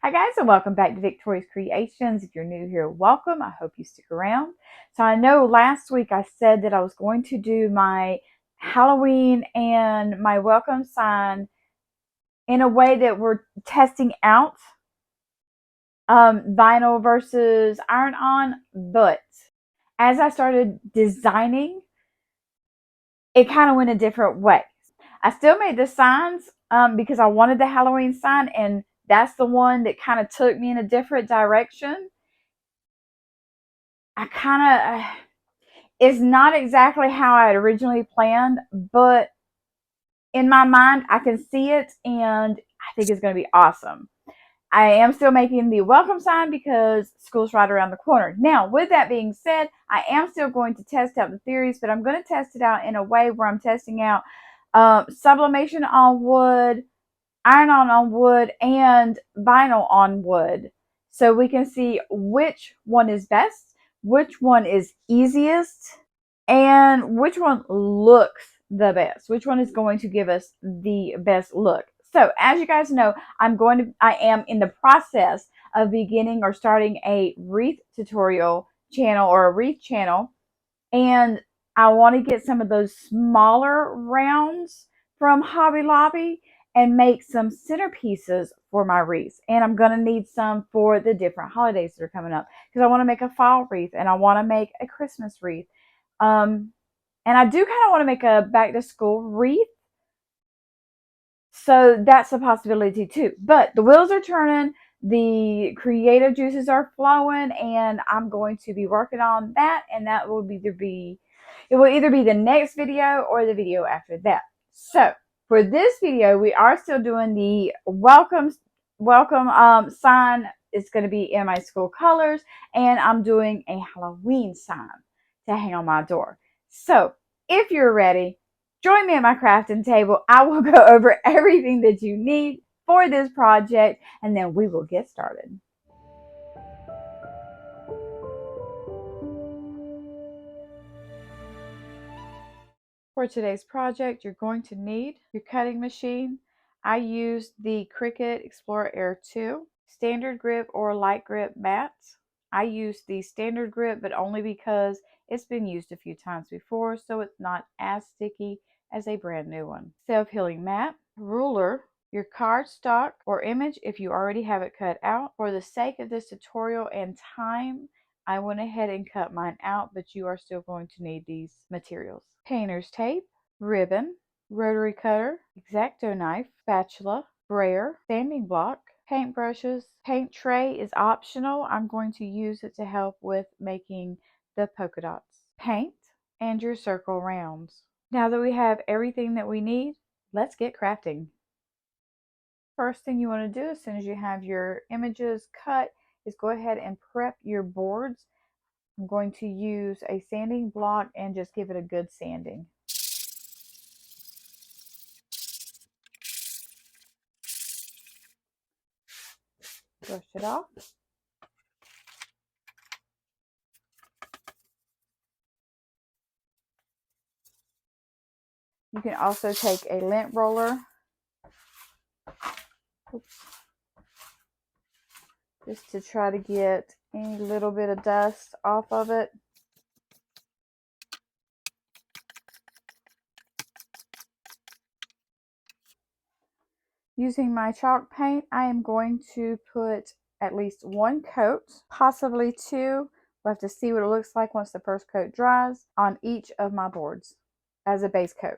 Hi guys, and welcome back to Victori's Creations. If you're new here, welcome. I hope you stick around. So I know last week I said that I was going to do my Halloween and my welcome sign in a way that we're testing out vinyl versus iron-on, but as I started designing, it kind of went a different way. I still made the signs because I wanted the Halloween sign, and that's the one that kind of took me in a different direction. I kind of, it's not exactly how I had originally planned, but in my mind, I can see it, and I think it's going to be awesome. I am still making the welcome sign because school's right around the corner. Now, with that being said, I am still going to test out the theories, but I'm going to test it out in a way where I'm testing out sublimation on wood, iron on wood, and vinyl on wood. So we can see which one is best, which one is easiest, and which one looks the best, which one is going to give us the best look. So as you guys know, I am in the process of beginning or starting a wreath tutorial channel or a wreath channel, and I want to get some of those smaller rounds from Hobby Lobby and make some centerpieces for my wreaths. And I'm going to need some for the different holidays that are coming up because I want to make a fall wreath and I want to make a Christmas wreath. And I do kind of want to make a back to school wreath. So that's a possibility too. But the wheels are turning, the creative juices are flowing, and I'm going to be working on that. And that will it will either be the next video or the video after that. So for this video, we are still doing the welcome sign. It's going to be in my school colors, and I'm doing a Halloween sign to hang on my door. So if you're ready, join me at my crafting table. I will go over everything that you need for this project, and then we will get started. For today's project, you're going to need your cutting machine. I used the Cricut Explorer Air 2, standard grip or light grip mats. I used the standard grip, but only because it's been used a few times before, so it's not as sticky as a brand new one. Self-healing mat, ruler, your cardstock or image if you already have it cut out. For the sake of this tutorial and time, I went ahead and cut mine out, but you are still going to need these materials. Painter's tape, ribbon, rotary cutter, X-Acto knife, spatula, brayer, sanding block, paint brushes. Paint tray is optional. I'm going to use it to help with making the polka dots. Paint and your circle rounds. Now that we have everything that we need, let's get crafting. First thing you want to do as soon as you have your images cut is go ahead and prep your boards. I'm going to use a sanding block and just give it a good sanding. Brush it off. You can also take a lint roller. Oops. Just to try to get any little bit of dust off of it. Using my chalk paint, I am going to put at least one coat, possibly two. We'll have to see what it looks like once the first coat dries on each of my boards as a base coat.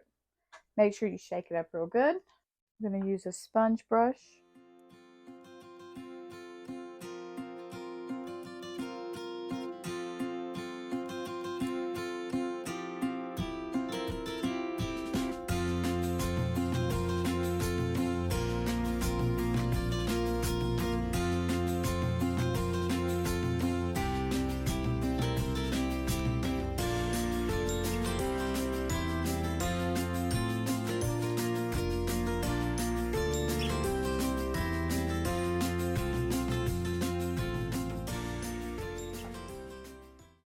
Make sure you shake it up real good. I'm going to use a sponge brush.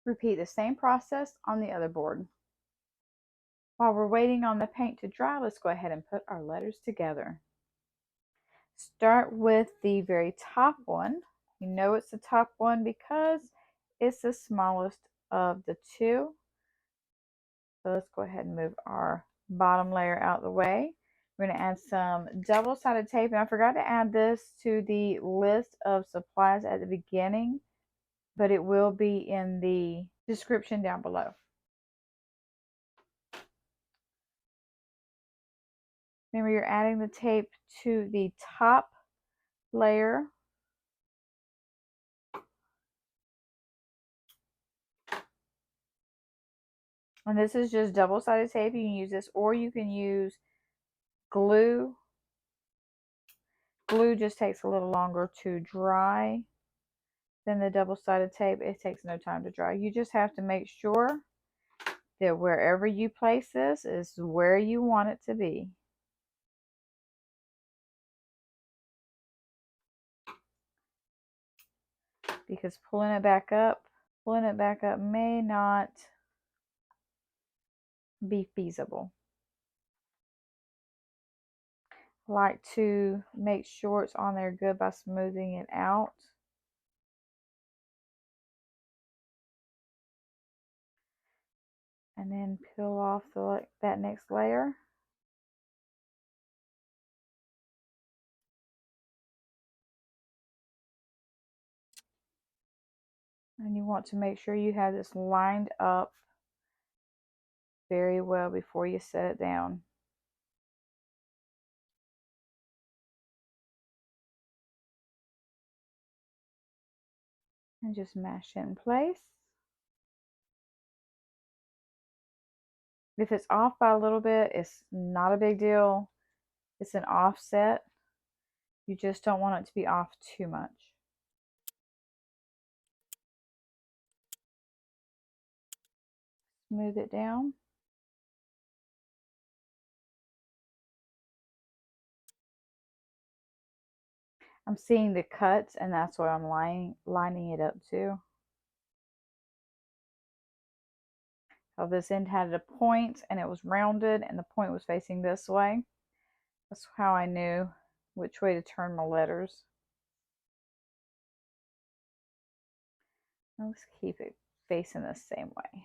Repeat the same process on the other board. While we're waiting on the paint to dry, let's go ahead and put our letters together. Start with the very top one. You know it's the top one because it's the smallest of the two. So let's go ahead and move our bottom layer out of the way. We're going to add some double-sided tape, and I forgot to add this to the list of supplies at the beginning, but it will be in the description down below. Remember, you're adding the tape to the top layer. And this is just double-sided tape. You can use this, or you can use glue. Glue just takes a little longer to dry than the double-sided tape. It takes no time to dry. You just have to make sure that wherever you place this is where you want it to be. Because pulling it back up may not be feasible. I like to make sure it's on there good by smoothing it out. And then peel off that next layer. And you want to make sure you have this lined up very well before you set it down. And just mash it in place. If it's off by a little bit, it's not a big deal. It's an offset. You just don't want it to be off too much. Smooth it down. I'm seeing the cuts, and that's what I'm lining it up to. So this end had a point, and it was rounded, and the point was facing this way. That's how I knew which way to turn my letters. Let's keep it facing the same way.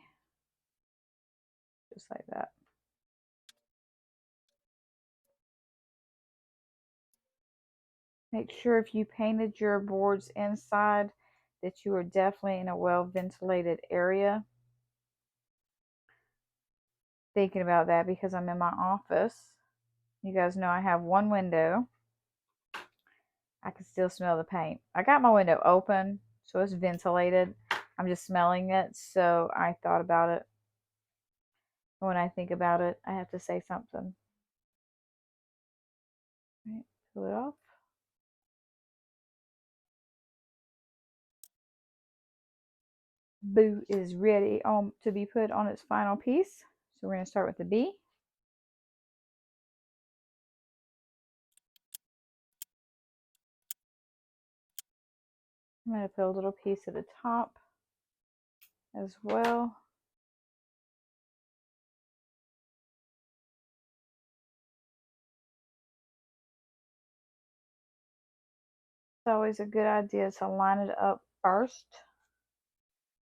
Just like that. Make sure if you painted your boards inside that you are definitely in a well ventilated area. Thinking about that because I'm in my office. You guys know I have one window. I can still smell the paint. I got my window open, so it's ventilated. I'm just smelling it, so I thought about it. When I think about it, I have to say something. Right, pull it off. Boo is ready to be put on its final piece. So we're going to start with the B. I'm going to put a little piece at the top as well. It's always a good idea to line it up first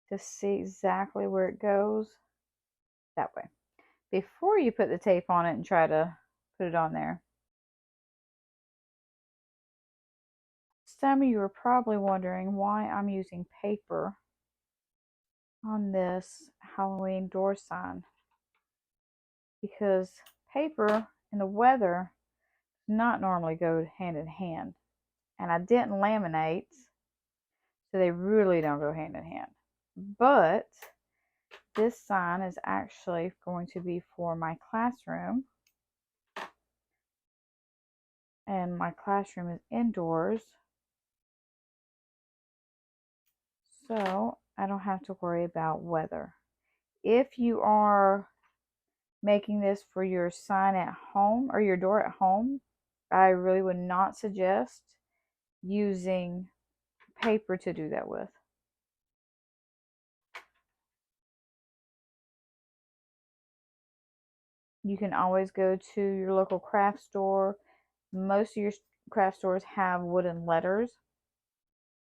to see exactly where it goes. That way. Before you put the tape on it and try to put it on there. Some of you are probably wondering why I'm using paper on this Halloween door sign. Because paper and the weather do not normally go hand in hand. And I didn't laminate, so they really don't go hand in hand. But this sign is actually going to be for my classroom. And my classroom is indoors. So I don't have to worry about weather. If you are making this for your sign at home or your door at home, I really would not suggest using paper to do that with. You can always go to your local craft store. Most of your craft stores have wooden letters,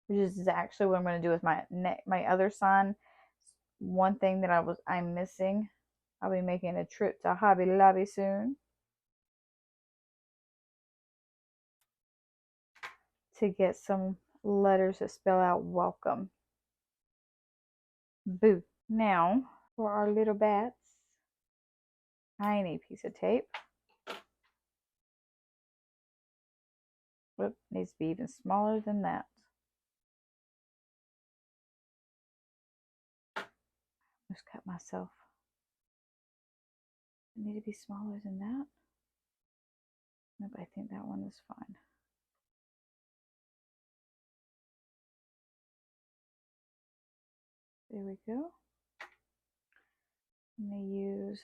which is actually what I'm going to do with my other sign. One thing that I'm missing. I'll be making a trip to Hobby Lobby soon to get some letters that spell out welcome. Boo. Now for our little bats. Tiny piece of tape. Whoop, needs to be even smaller than that. Just cut myself. I need to be smaller than that. Nope, I think that one is fine. There we go. I'm going to use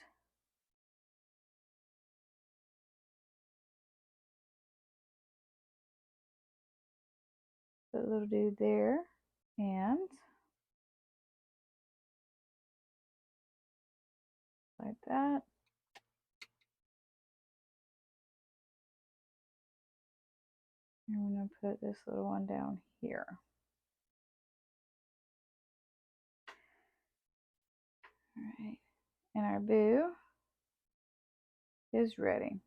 the little dude there, and like that. And I'm going to put this little one down here. All right, and our boo is ready.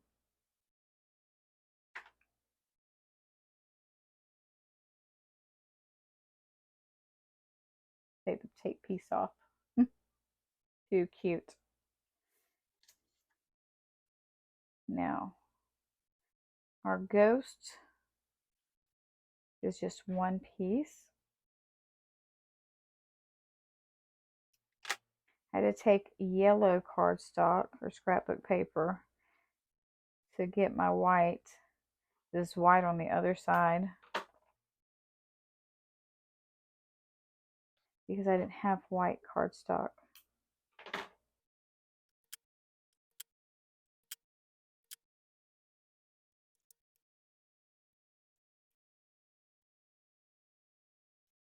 Take the tape piece off. Too cute. Now, our ghost is just one piece. I had to take yellow cardstock or scrapbook paper to get my white, this white on the other side, because I didn't have white cardstock.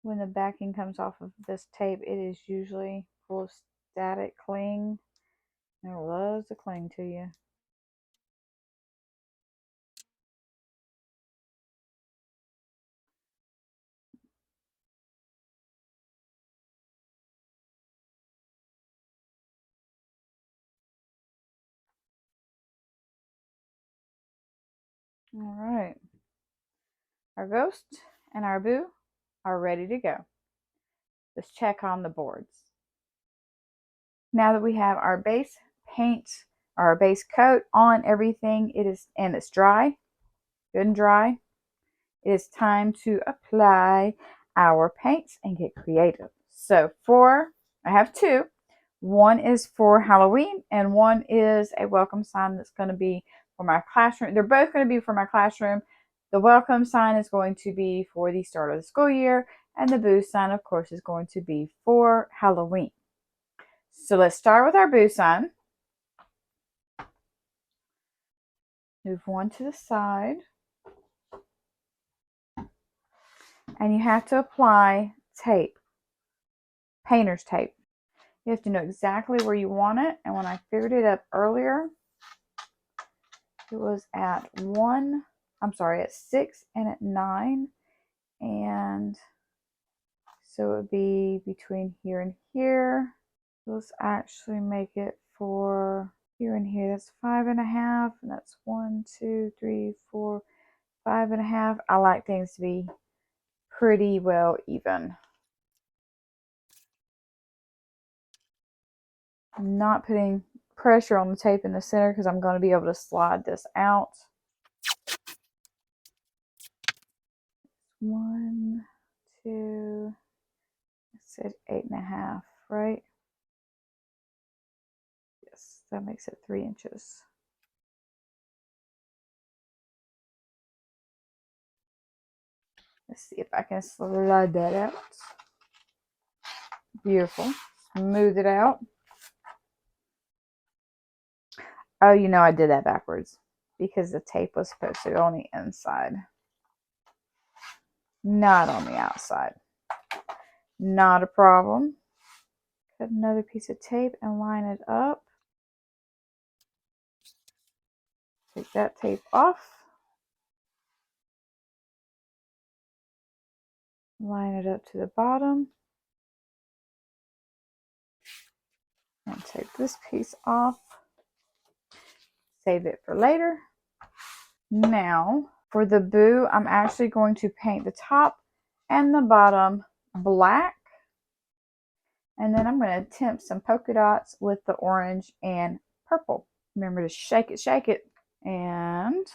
When the backing comes off of this tape, it is usually full of static cling, and it loves to cling to you. All right, our ghost and our boo are ready to go. Let's check on the boards. Now that we have our base paint, our base coat on everything, and it's dry, good and dry, it is time to apply our paints and get creative. So I have two. One is for Halloween and one is a welcome sign that's going to be for my classroom. They're both going to be for my classroom. The welcome sign is going to be for the start of the school year, and the boo sign, of course, is going to be for Halloween. So let's start with our boo sign. Move one to the side. And you have to apply tape, painter's tape. You have to know exactly where you want it. And when I figured it up earlier, it was at 6 and at 9. And so it would be between here and here. Let's actually make it for here and here. That's 5.5. And that's 1, 2, 3, 4, 5.5. I like things to be pretty well even. I'm not putting pressure on the tape in the center because I'm going to be able to slide this out. 1, 2, I said 8.5, right? Yes, that makes it 3 inches. Let's see if I can slide that out. Beautiful. Smooth it out. Oh, you know I did that backwards because the tape was supposed to go on the inside, not on the outside. Not a problem. Cut another piece of tape and line it up. Take that tape off. Line it up to the bottom. And take this piece off. Save it for later. Now, for the boo, I'm actually going to paint the top and the bottom black. And then I'm going to attempt some polka dots with the orange and purple. Remember to shake it, and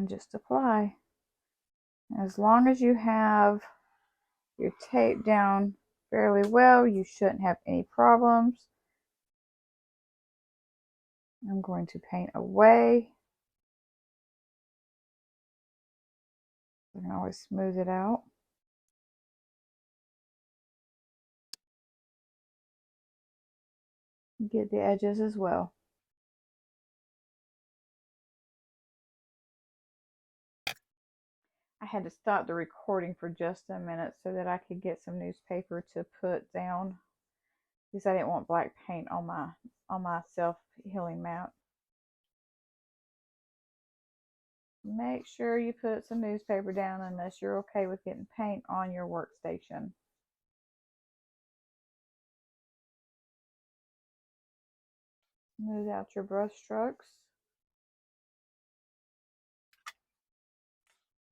just apply. As long as you have your tape down fairly well, you shouldn't have any problems. I'm going to paint away. You can always smooth it out. Get the edges as well. I had to stop the recording for just a minute so that I could get some newspaper to put down, because I didn't want black paint on my self-healing mat. Make sure you put some newspaper down unless you're okay with getting paint on your workstation. Smooth out your brush strokes.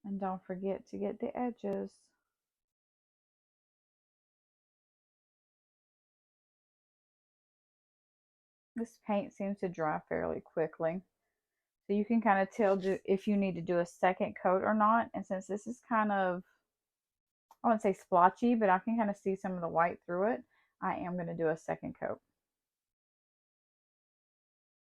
And don't forget to get the edges. This paint seems to dry fairly quickly. So you can kind of tell if you need to do a second coat or not. And since this is kind of, I wouldn't say splotchy, but I can kind of see some of the white through it, I am going to do a second coat.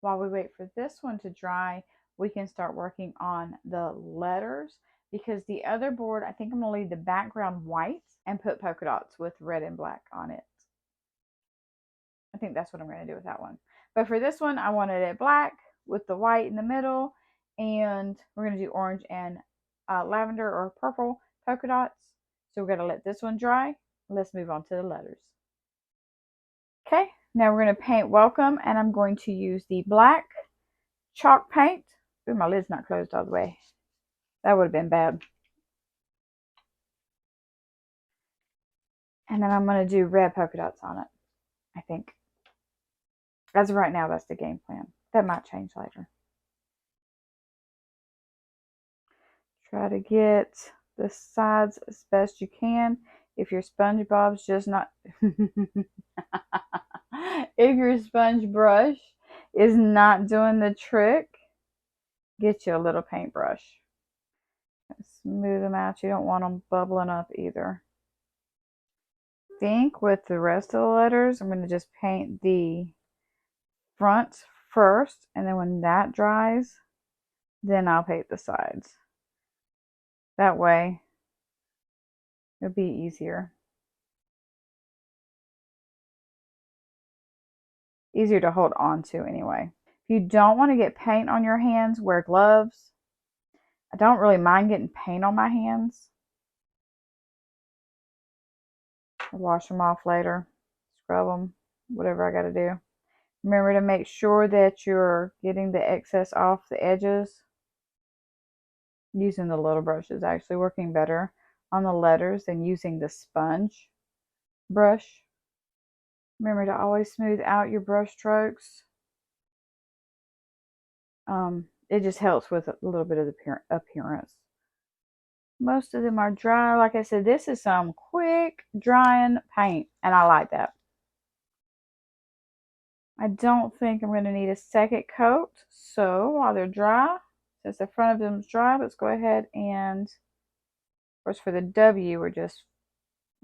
While we wait for this one to dry, we can start working on the letters, because the other board, I think I'm going to leave the background white and put polka dots with red and black on it. I think that's what I'm going to do with that one. But for this one, I wanted it black with the white in the middle, and we're going to do orange and lavender or purple polka dots. So we're going to let this one dry. Let's move on to the letters. Okay, now we're going to paint welcome, and I'm going to use the black chalk paint. Ooh, my lid's not closed all the way. That would have been bad. And then I'm going to do red polka dots on it, I think. As of right now, that's the game plan. That might change later. Try to get the sides as best you can. If your SpongeBob's just not... if your sponge brush is not doing the trick, get you a little paintbrush. Smooth them out. You don't want them bubbling up either. I think with the rest of the letters, I'm going to just paint the front first, and then when that dries, then I'll paint the sides. That way, it'll be easier. Easier to hold on to anyway. If you don't want to get paint on your hands, wear gloves. I don't really mind getting paint on my hands. I'll wash them off later, scrub them, whatever I got to do. Remember to make sure that you're getting the excess off the edges. Using the little brush is actually working better on the letters than using the sponge brush. Remember to always smooth out your brush strokes. It just helps with a little bit of the appearance. Most of them are dry. Like I said, this is some quick drying paint, and I like that. I don't think I'm going to need a second coat. So while they're dry, since the front of them is dry, let's go ahead and, of course, for the W, we're just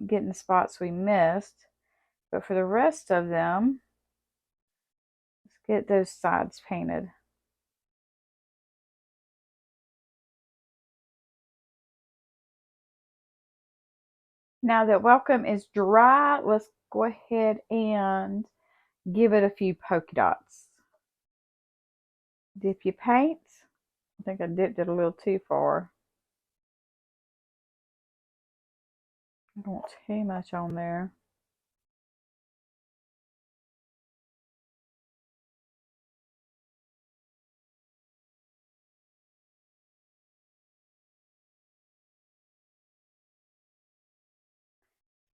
getting the spots we missed. But for the rest of them, let's get those sides painted. Now that welcome is dry, let's go ahead and give it a few polka dots. Dip your paint. I think I dipped it a little too far. I don't want too much on there.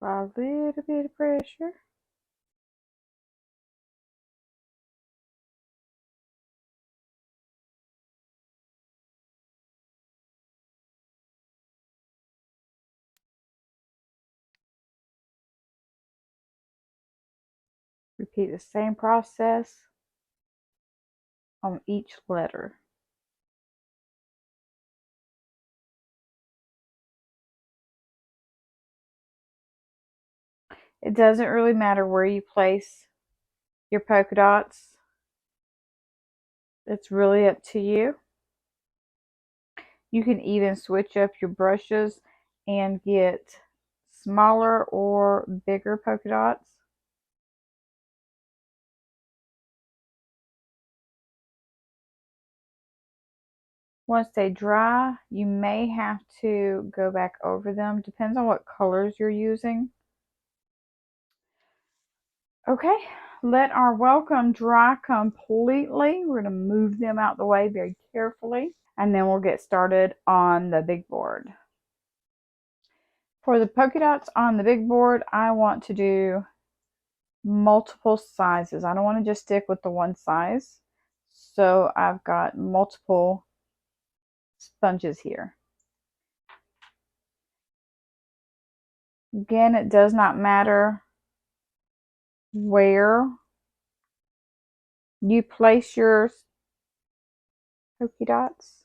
Apply a little bit of pressure. Repeat the same process on each letter. It doesn't really matter where you place your polka dots. It's really up to you. You can even switch up your brushes and get smaller or bigger polka dots. Once they dry, you may have to go back over them. Depends on what colors you're using. Okay, let our welcome dry completely. We're going to move them out the way very carefully, and then we'll get started on the big board. For the polka dots on the big board, I want to do multiple sizes. I don't want to just stick with the one size. So I've got multiple sponges here. Again, it does not matter where you place your polka dots.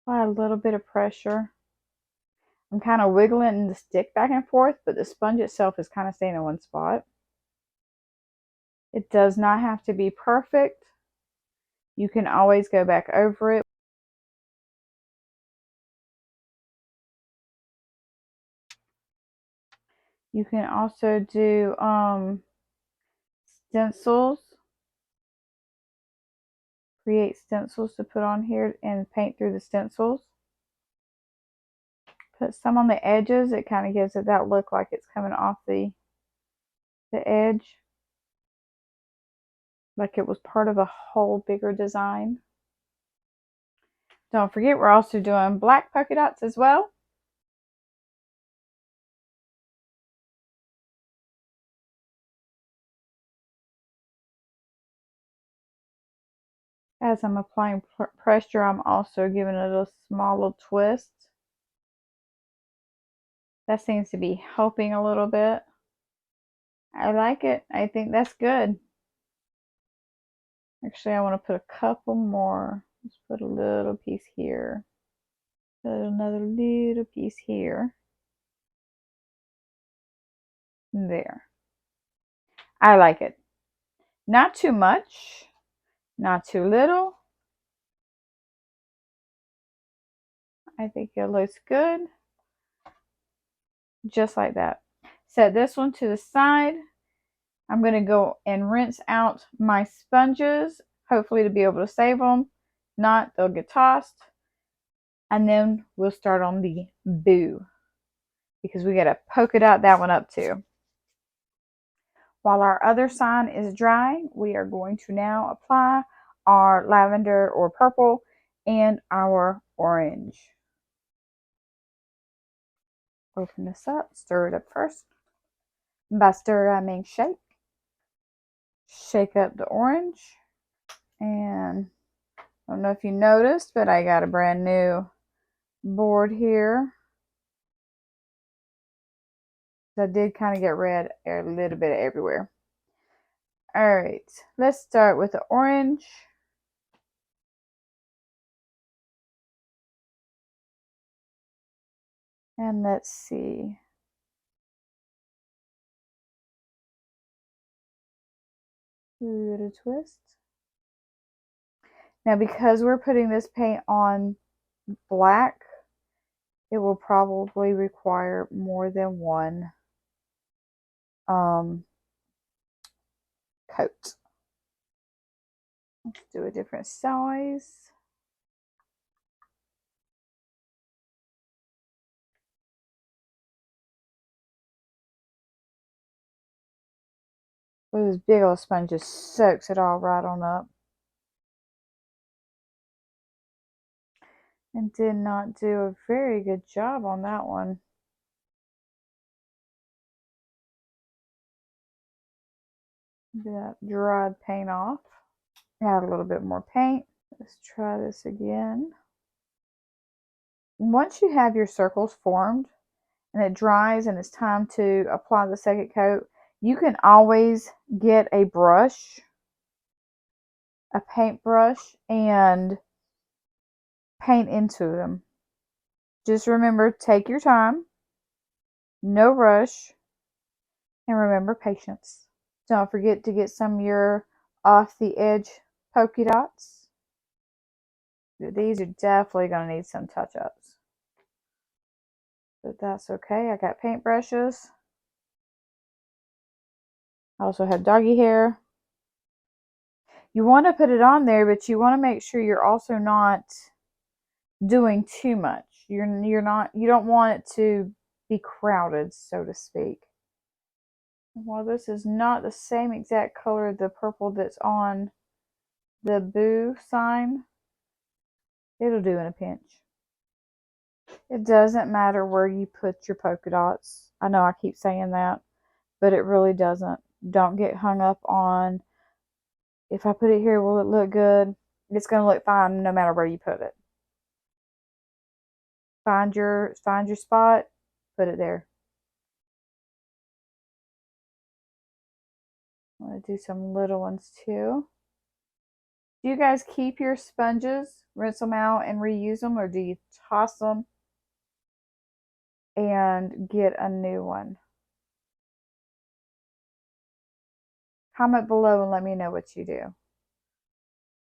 Apply a little bit of pressure. I'm kind of wiggling the stick back and forth, but the sponge itself is kind of staying in one spot. It does not have to be perfect. You can always go back over it. You can also do stencils. Create stencils to put on here and paint through the stencils. Put some on the edges. It kind of gives it that look like it's coming off the edge, like it was part of a whole bigger design. Don't forget, we're also doing black polka dots as well. As I'm applying pressure, I'm also giving it a small little twist. That seems to be helping a little bit. I like it. I think that's good. Actually, I want to put a couple more. Let's put a little piece here. Put another little piece here. There. I like it. Not too much, not too little. I think it looks good. Just like that. Set this one to the side. I'm going to go and rinse out my sponges, hopefully to be able to save them. Not, they'll get tossed. And then we'll start on the boo, because we got to polka dot that one up too. While our other sign is drying, we are going to now apply our lavender or purple and our orange. Open this up, stir it up first. By stir, I mean shake. Shake up the orange. And I don't know if you noticed, but I got a brand new board here. I did kind of get red a little bit everywhere. All right, let's start with the orange. And let's see. Little twist. Now, because we're putting this paint on black, it will probably require more than one coat. Let's do a different size. Well, this big old sponge just soaks it all right on up. And did not do a very good job on that one. Get that dried paint off. Add a little bit more paint. Let's try this again. Once you have your circles formed and it dries and it's time to apply the second coat, you can always get a brush, a paintbrush, and paint into them. Just remember, take your time, no rush, and remember patience. Don't forget to get some of your off the edge polka dots. These are definitely going to need some touch-ups. But that's okay. I got paintbrushes. I also have doggy hair. You want to put it on there, but you want to make sure you're also not doing too much. You don't want it to be crowded, so to speak. While this is not the same exact color of the purple that's on the boo sign, it'll do in a pinch. It doesn't matter where you put your polka dots. I know I keep saying that, but it really doesn't. Don't get hung up on, if I put it here, will it look good? It's going to look fine no matter where you put it. Find your spot, put it there. I'm going to do some little ones too. Do you guys keep your sponges, rinse them out and reuse them, or do you toss them and get a new one? Comment below and let me know what you do.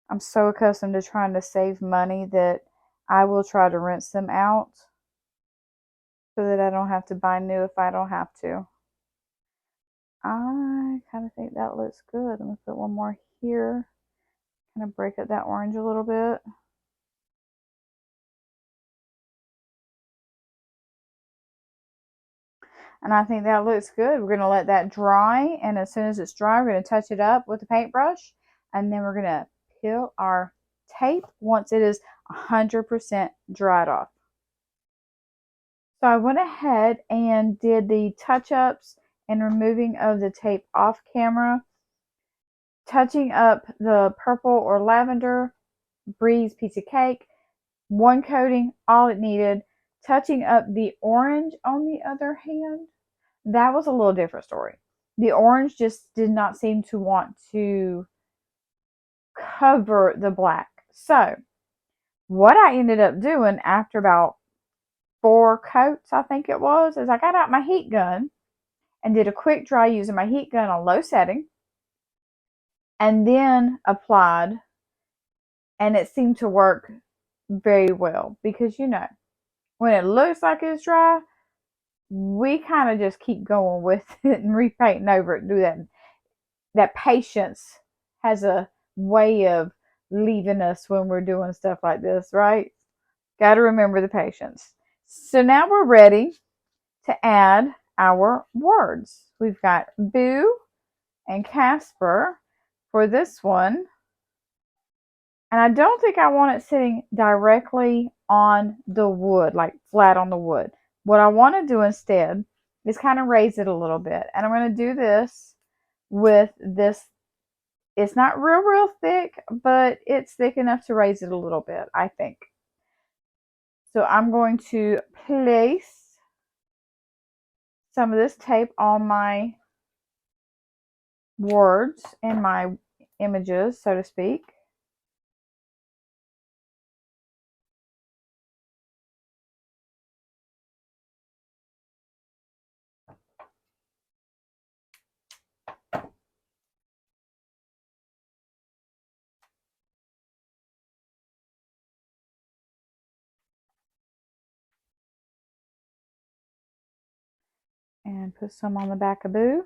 I'm so accustomed to trying to save money that I will try to rinse them out so that I don't have to buy new if I don't have to. I kind of think that looks good. I'm going to put one more here. Kind of break up that orange a little bit. And I think that looks good. We're going to let that dry, and as soon as it's dry, we're going to touch it up with the paintbrush, and then we're going to peel our tape once it is 100% dried off. So I went ahead and did the touch-ups and removing of the tape off camera, touching up the purple or lavender, Breeze piece of cake, one coating, all it needed. Touching up the orange, on the other hand, that was a little different story. The orange just did not seem to want to cover the black. So what I ended up doing after about 4 coats, I think it was, is I got out my heat gun and did a quick dry using my heat gun on low setting, and then applied, and it seemed to work very well because, you know, when it looks like it's dry, we kind of just keep going with it and repainting over it. Do that patience has a way of leaving us when we're doing stuff like this, right? Got to remember the patience. So now we're ready to add our words. We've got Boo and Casper for this one. And I don't think I want it sitting directly on the wood, like flat on the wood. What I want to do instead is kind of raise it a little bit. And I'm going to do this with this. It's not real thick, but it's thick enough to raise it a little bit, I think. So I'm going to place some of this tape on my words and my images, so to speak. And put some on the back of Boo.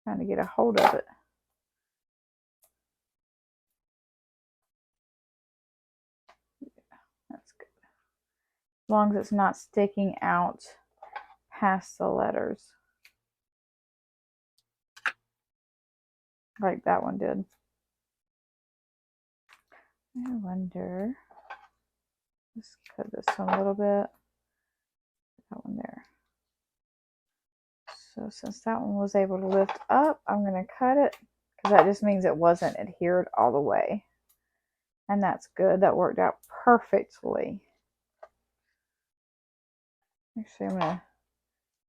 Trying to get a hold of it. That's good. As long as it's not sticking out past the letters. Like that one did. I wonder. Let's cut this one a little bit. That one there. So since that one was able to lift up, I'm going to cut it because that just means it wasn't adhered all the way. And that's good. That worked out perfectly. Actually, I'm going to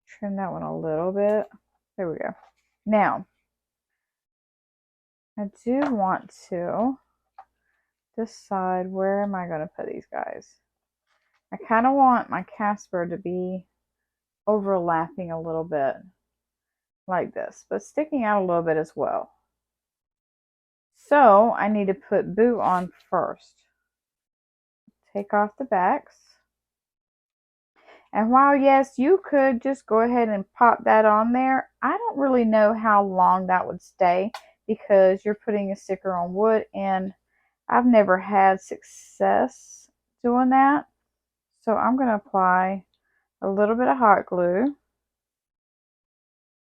trim that one a little bit. There we go. Now, I do want to decide where am I going to put these guys. I kind of want my Casper to be overlapping a little bit like this, but sticking out a little bit as well. So I need to put Boo on first. Take off the backs. And while yes, you could just go ahead and pop that on there, I don't really know how long that would stay because you're putting a sticker on wood and I've never had success doing that. So I'm going to apply a little bit of hot glue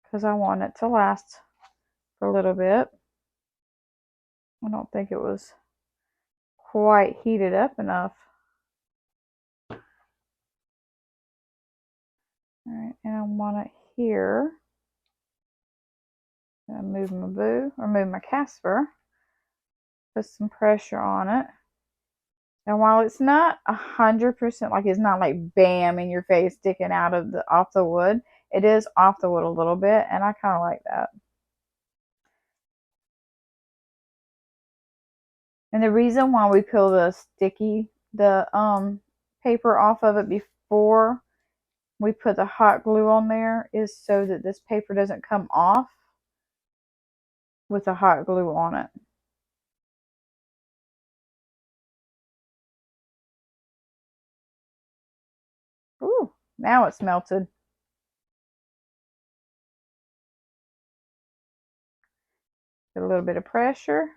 because I want it to last for a little bit. I don't think it was quite heated up enough. Alright, and I want it here. I'm going to move my Boo, or move my Casper. Put some pressure on it. And while it's not 100%, like it's not like bam in your face sticking out of off the wood, it is off the wood a little bit, and I kind of like that. And the reason why we peel the paper off of it before we put the hot glue on there is so that this paper doesn't come off with the hot glue on it. Ooh, now it's melted. Get a little bit of pressure.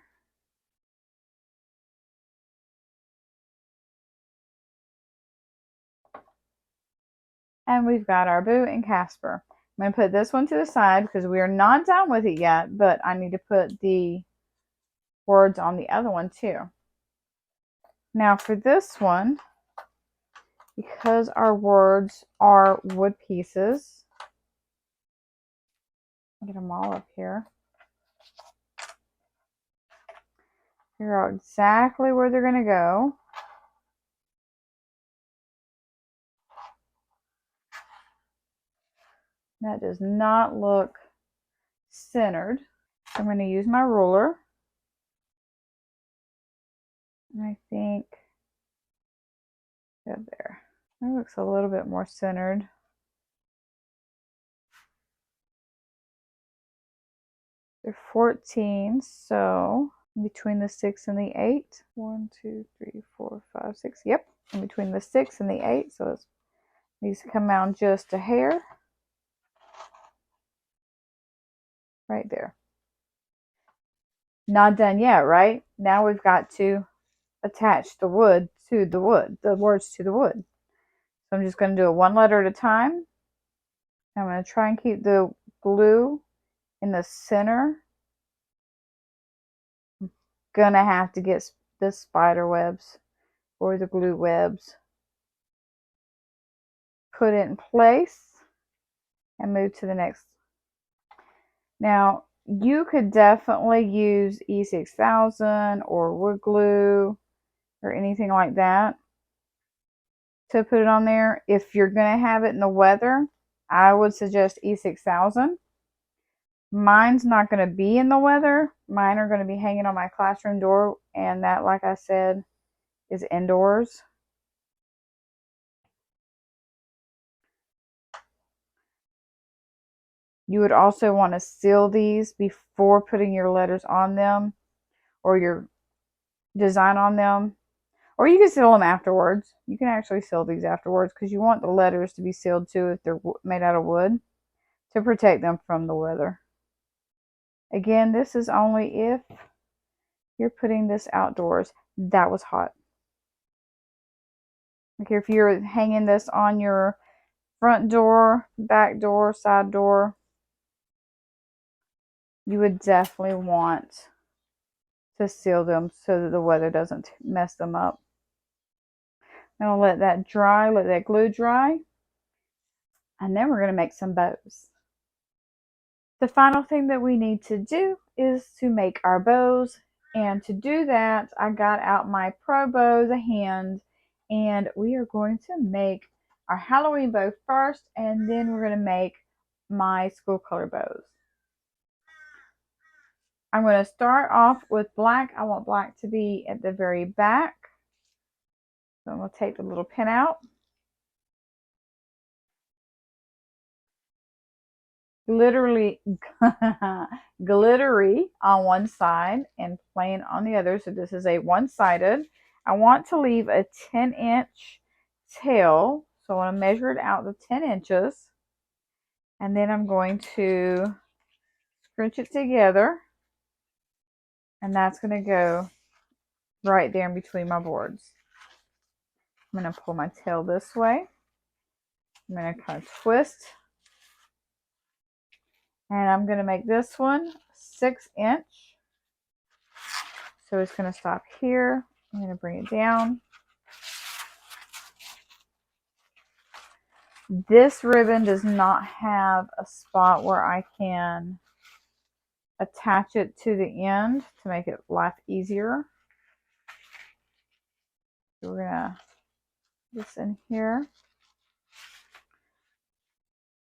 And we've got our Boo and Casper. I'm going to put this one to the side because we are not done with it yet, but I need to put the words on the other one too. Now for this one, because our words are wood pieces, I'll get them all up here. Figure out exactly where they're going to go. That does not look centered. So I'm going to use my ruler. And I think good there. That looks a little bit more centered. They're 14, so between the 6 and the 8. 1, 2, 3, 4, 5, 6. Yep, in between the 6 and the 8. So it needs to come out just a hair. Right there. Not done yet, right? Now we've got to attach the wood to the wood, the words to the wood. So I'm just going to do it one letter at a time. I'm going to try and keep the glue in the center. I'm going to have to get the spider webs or the glue webs. Put it in place and move to the next. Now, you could definitely use E6000 or wood glue or anything like that to put it on there. If you're going to have it in the weather, I would suggest E6000. Mine's not going to be in the weather. Mine are going to be hanging on my classroom door, and that, like I said, is indoors. You would also want to seal these before putting your letters on them or your design on them. Or you can seal them afterwards. You can actually seal these afterwards because you want the letters to be sealed too if they're made out of wood to protect them from the weather. Again, this is only if you're putting this outdoors. That was hot. Okay, if you're hanging this on your front door, back door, side door, you would definitely want to seal them so that the weather doesn't mess them up. And I'll let that dry, let that glue dry. And then we're going to make some bows. The final thing that we need to do is to make our bows. And to do that, I got out my Pro Bow, the hand, and we are going to make our Halloween bow first, and then we're going to make my school color bows. I'm going to start off with black. I want black to be at the very back. So I'm going to take the little pin out. Literally glittery on one side and plain on the other. So this is a one-sided. I want to leave a 10-inch tail. So I want to measure it out to 10 inches. And then I'm going to scrunch it together. And that's going to go right there in between my boards. I'm going to pull my tail this way. I'm going to kind of twist. And I'm going to make this one 6-inch. So it's going to stop here. I'm going to bring it down. This ribbon does not have a spot where I can attach it to the end to make it life easier. So we're going to put this in here.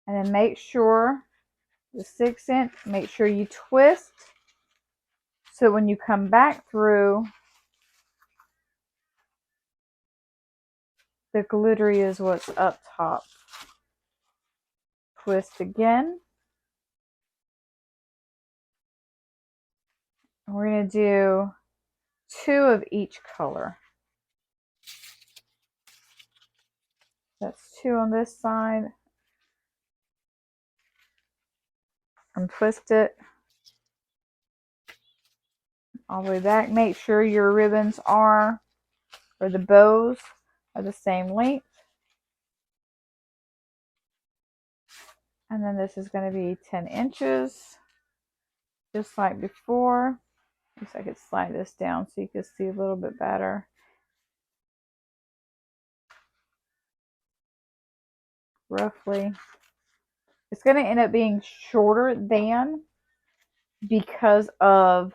And then make sure the 6-inch, make sure you twist so when you come back through, the glittery is what's up top. Twist again. And we're going to do 2 of each color. That's 2 on this side. And twist it all the way back. Make sure your ribbons are, or the bows are the same length. And then this is going to be 10 inches, just like before. I guess I could slide this down so you can see a little bit better. Roughly. It's going to end up being shorter than because of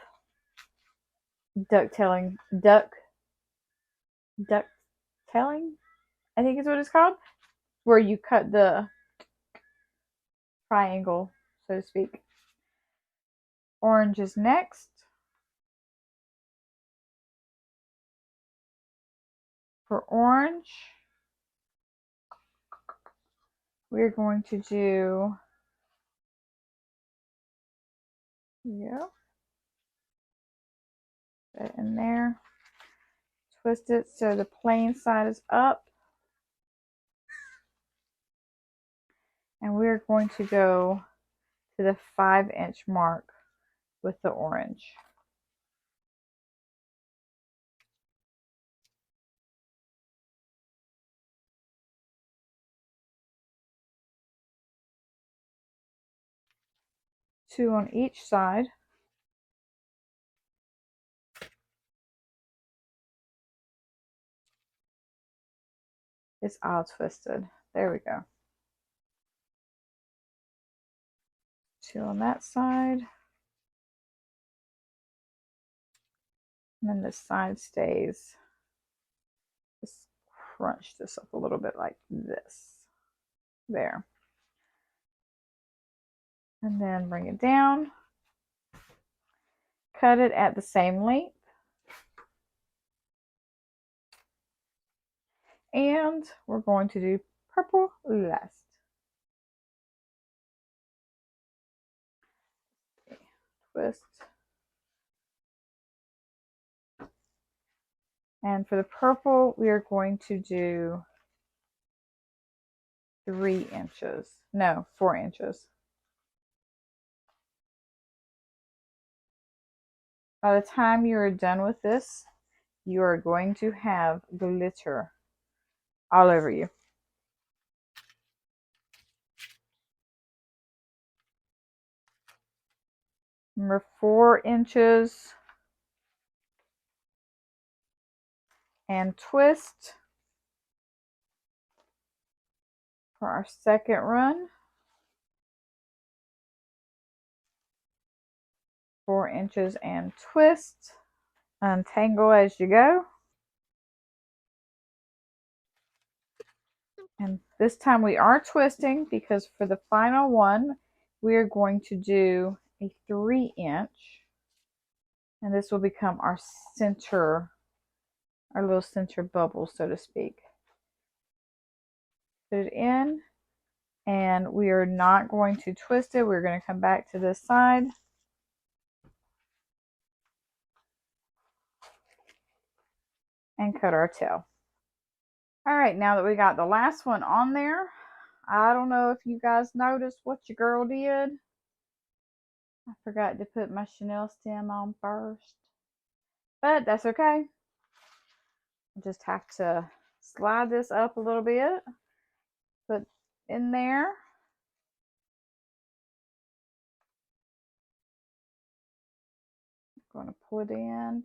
ducktailing, ducktailing, I think is what it's called, where you cut the triangle, so to speak. Orange is next. For orange, we're going to do, put it in there. Twist it so the plain side is up. And we're going to go to the 5-inch mark with the orange. Two on each side. It's all twisted. There we go. 2 on that side. And then this side stays. Just crunch this up a little bit like this. There. And then bring it down. Cut it at the same length. And we're going to do purple last. Twist. And for the purple, we are going to do 3 inches. No, 4 inches. By the time you're done with this, you are going to have glitter all over you. Remember, 4 inches and twist for our second run. 4 inches and twist. Untangle as you go. And this time we are twisting because for the final one, we are going to do a 3-inch. And this will become our center, our little center bubble, so to speak. Put it in, and we are not going to twist it. We're going to come back to this side. And cut our tail. All right, now that we got the last one on there, I don't know if you guys noticed what your girl did. I forgot to put my Chanel stem on first. But that's okay. I just have to slide this up a little bit. Put in there. I'm going to pull it in.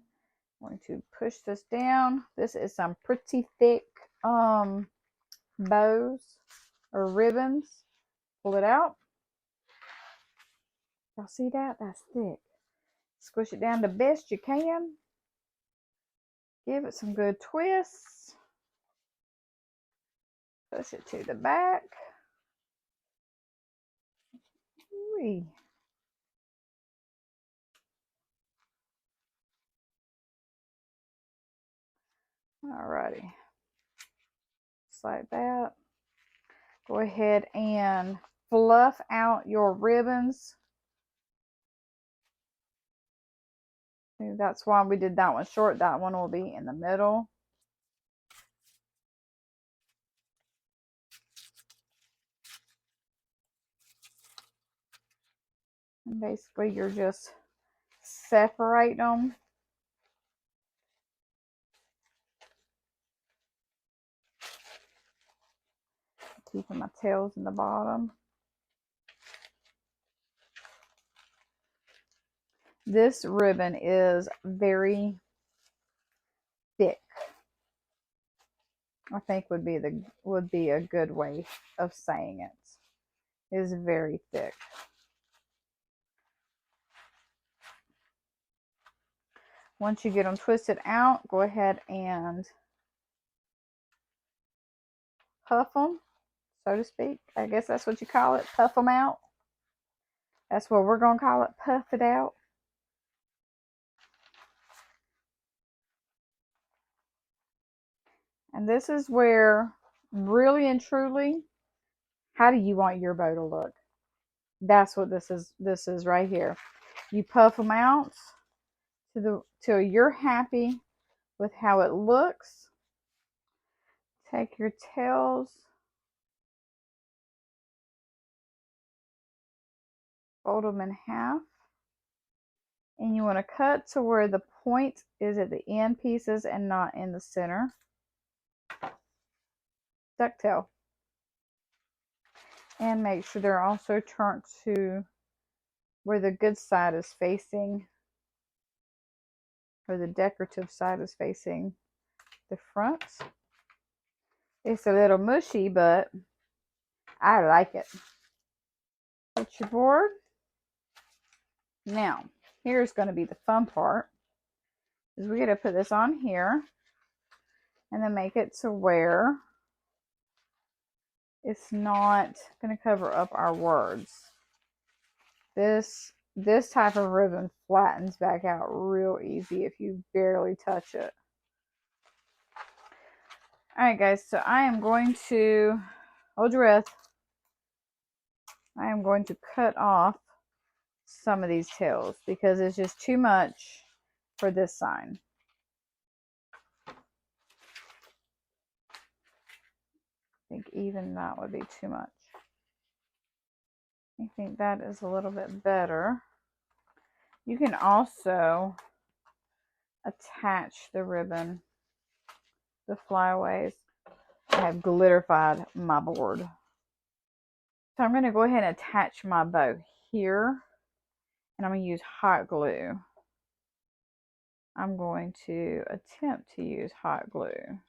I'm going to push this down. This is some pretty thick bows or ribbons. Pull it out. Y'all see that? That's thick. Squish it down the best you can. Give it some good twists. Push it to the back. Whee. Alrighty. Just like that. Go ahead and fluff out your ribbons. That's why we did that one short. That one will be in the middle. And basically, you're just separating them. Keeping my tails in the bottom. This ribbon is very thick. I think would be a good way of saying it. It is very thick. Once you get them twisted out, go ahead and puff them, so to speak. I guess that's what you call it, puff them out. That's what we're going to call it, puff it out. And this is where, really and truly, how do you want your bow to look? That's what this is right here. You puff them out till you're happy with how it looks. Take your tails, fold them in half, and you want to cut to where the point is at the end pieces and not in the center. Ducktail. And make sure they're also turned to where the good side is facing, or the decorative side is facing the front. It's a little mushy, but I like it. Put your board. Now, here's going to be the fun part. Is we're going to put this on here and then make it to where it's not going to cover up our words. This type of ribbon flattens back out real easy if you barely touch it. Alright guys, so I am going to, hold your breath, I am going to cut off some of these tails because it's just too much for this sign. I think even that would be too much. I think that is a little bit better. You can also attach the ribbon, the flyaways. I have glitterified my board. So I'm going to go ahead and attach my bow here, and I'm going to use hot glue. I'm going to attempt to use hot glue.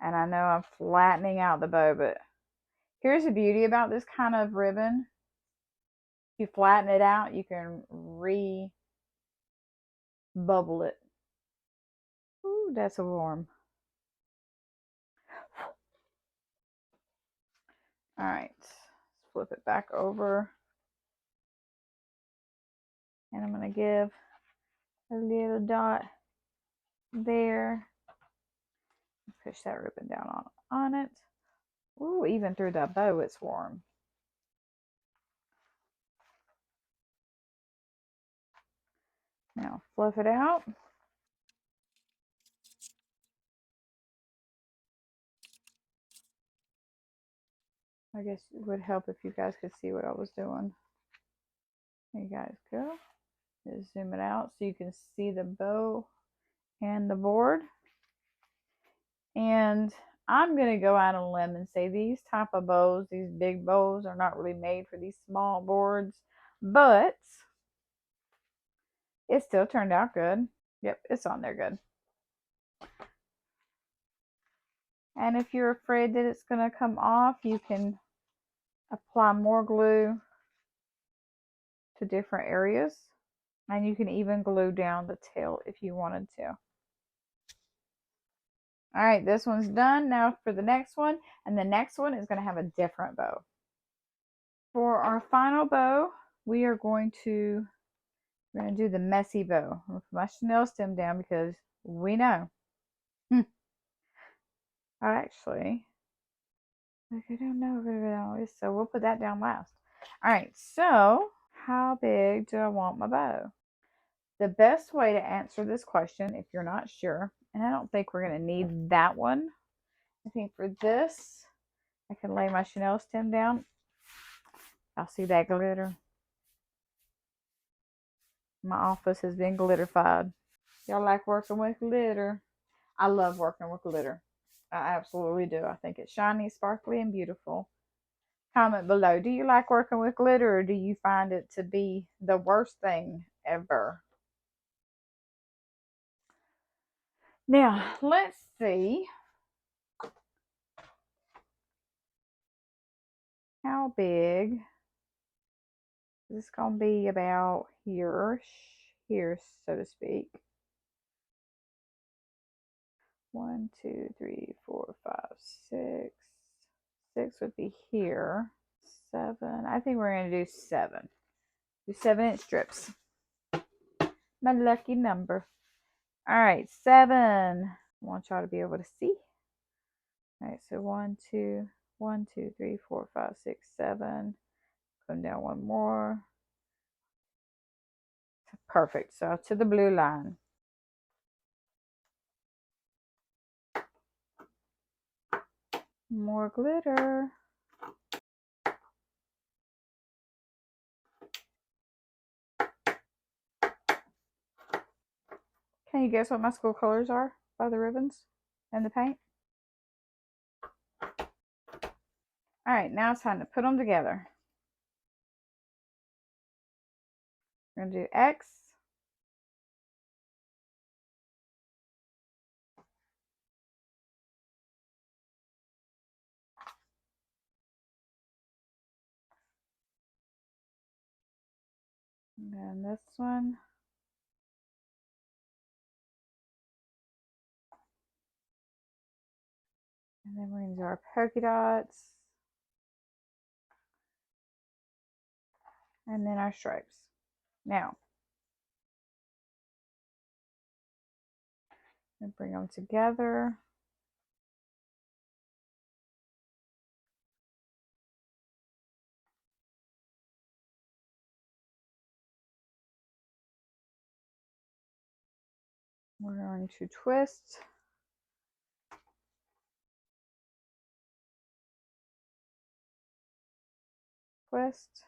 And I know I'm flattening out the bow, but here's the beauty about this kind of ribbon. If you flatten it out, you can re-bubble it. Ooh, that's warm. All right, let's flip it back over. And I'm going to give a little dot there. Push that ribbon down on it. Ooh, even through that bow, it's warm. Now fluff it out. I guess it would help if you guys could see what I was doing. There you guys go. Just zoom it out so you can see the bow and the board. And I'm going to go out on a limb and say these type of bows, these big bows, are not really made for these small boards, but it still turned out good. Yep, it's on there good. And if you're afraid that it's going to come off, you can apply more glue to different areas. And you can even glue down the tail if you wanted to. All right, this one's done. Now for the next one. And the next one is going to have a different bow. For our final bow, we are going to do the messy bow. I'm going to put my Chanel stem down because we know. Actually, I don't know. So we'll put that down last. All right, so how big do I want my bow? The best way to answer this question, if you're not sure, and I don't think we're going to need that one. I think for this, I can lay my Chanel stem down. I'll see that glitter. My office has been glitterified. Y'all like working with glitter? I love working with glitter. I absolutely do. I think it's shiny, sparkly, and beautiful. Comment below. Do you like working with glitter, or do you find it to be the worst thing ever? Now, let's see how big. This is going to be about here, so to speak. 1, 2, 3, 4, 5, 6. 6 would be here. 7. I think we're going to do 7. Do 7-inch strips. My lucky number. All right, 7. I want y'all to be able to see. All right, so 1, 2, 1, 2, 3, 4, 5, 6, 7. Come down one more. Perfect. So to the blue line. More glitter. Can you guess what my school colors are by the ribbons and the paint? All right, now it's time to put them together. We're going to do X. And then this one. And then we're going to do our polka dots. And then our stripes. Now, and bring them together. We're going to twist. twist.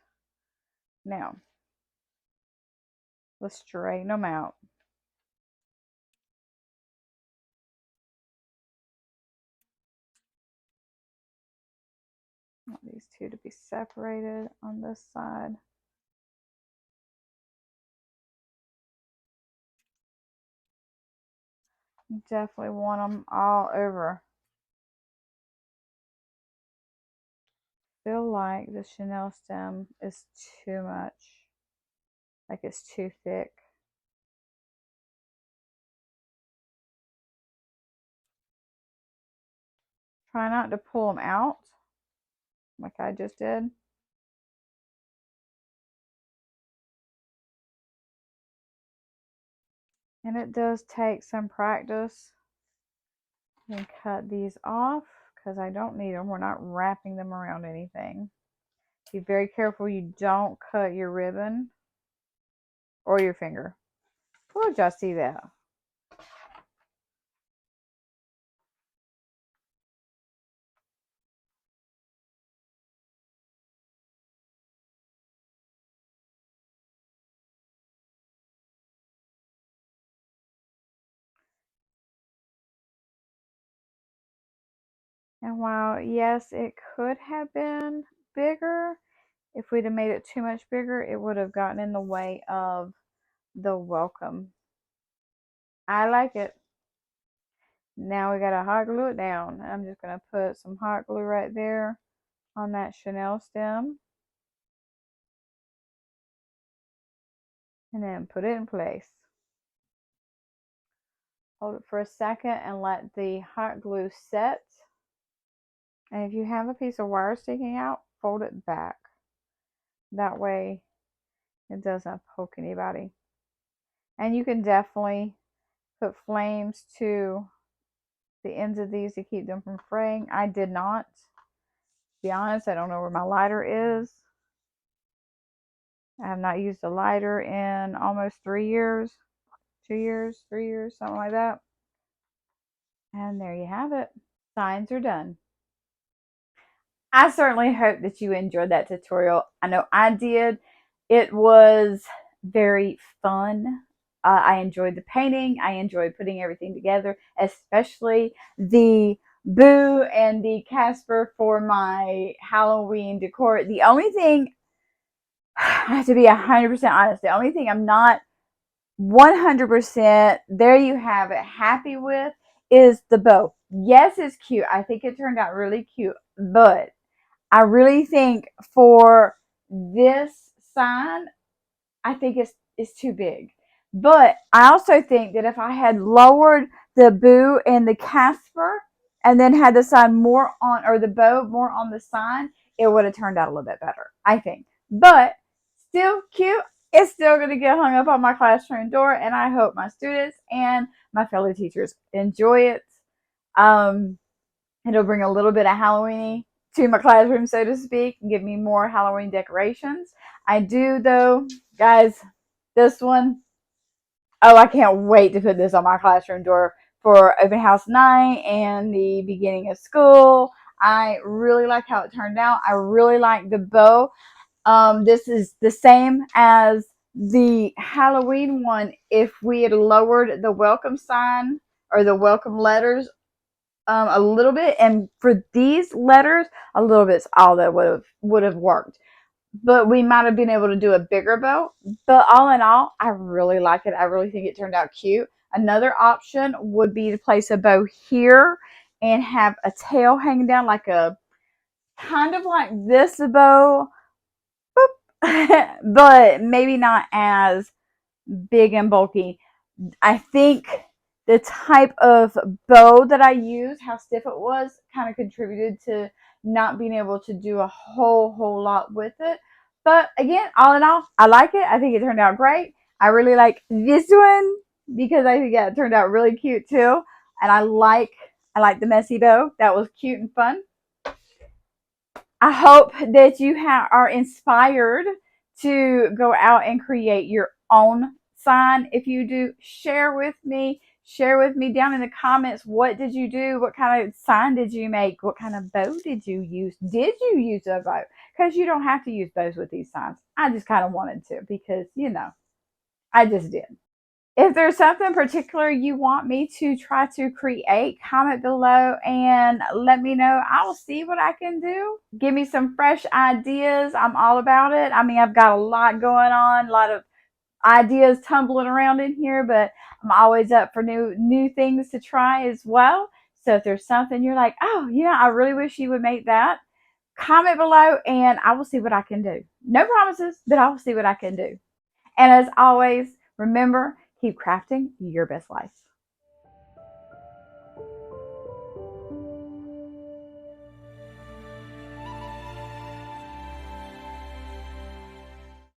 Now, let's straighten them out. I want these two to be separated on this side. Definitely want them all over. Feel like the chenille stem is too much. Like it's too thick. Try not to pull them out like I just did. And it does take some practice. And cut these off because I don't need them. We're not wrapping them around anything. Be very careful you don't cut your ribbon or your finger. We'll just see that. And while, yes, it could have been bigger, if we'd have made it too much bigger, it would have gotten in the way of the welcome. I like it. Now we gotta hot glue it down. I'm just gonna put some hot glue right there on that chenille stem. And then put it in place. Hold it for a second and let the hot glue set. And if you have a piece of wire sticking out, fold it back. That way it doesn't poke anybody. And you can definitely put flames to the ends of these to keep them from fraying. I did not. To be honest, I don't know where my lighter is. I have not used a lighter in almost 3 years. 2 years, 3 years, something like that. And there you have it. Signs are done. I certainly hope that you enjoyed that tutorial. I know I did. It was very fun. I enjoyed the painting. I enjoyed putting everything together, especially the Boo and the Casper for my Halloween decor. The only thing, I have to be 100% honest, the only thing I'm not 100%, there you have it, happy with is the bow. Yes, it's cute. I think it turned out really cute, but I really think for this sign, I think it's too big. But I also think that if I had lowered the Boo and the Casper and then had the sign more on, or the bow more on the sign, it would have turned out a little bit better, I think. But still cute. It's still going to get hung up on my classroom door, and I hope my students and my fellow teachers enjoy it. It'll bring a little bit of Halloween to my classroom, so to speak, and give me more Halloween decorations. I do, though, guys, this one, oh, I can't wait to put this on my classroom door for open house night and the beginning of school. I really like how it turned out. I really like the bow. This is the same as the Halloween one. If we had lowered the welcome sign or the welcome letters a little bit, and for these letters, a little bit's all that would have worked. But we might have been able to do a bigger bow. But all in all, I really like it. I really think it turned out cute. Another option would be to place a bow here and have a tail hanging down, like a kind of like this bow, but maybe not as big and bulky. I think the type of bow that I used, how stiff it was, kind of contributed to not being able to do a whole lot with it. But again, all in all, I like it. I think it turned out great. I really like this one because I think it turned out really cute too. And I like the messy bow. That was cute and fun. I hope that you are inspired to go out and create your own sign. If you do, share with me. Share with me down in the comments, what did you do? What kind of sign did you make? What kind of bow did you use? Did you use a bow? Because you don't have to use bows with these signs. I just kind of wanted to because, I just did. If there's something particular you want me to try to create, comment below and let me know. I will see what I can do. Give me some fresh ideas. I'm all about it. I mean, I've got a lot going on, a lot of ideas tumbling around in here, but I'm always up for new things to try as well. So if there's something you're like, oh, I really wish you would make that, comment below and I will see what I can do. No promises, but I will see what I can do. And as always, remember, keep crafting your best life.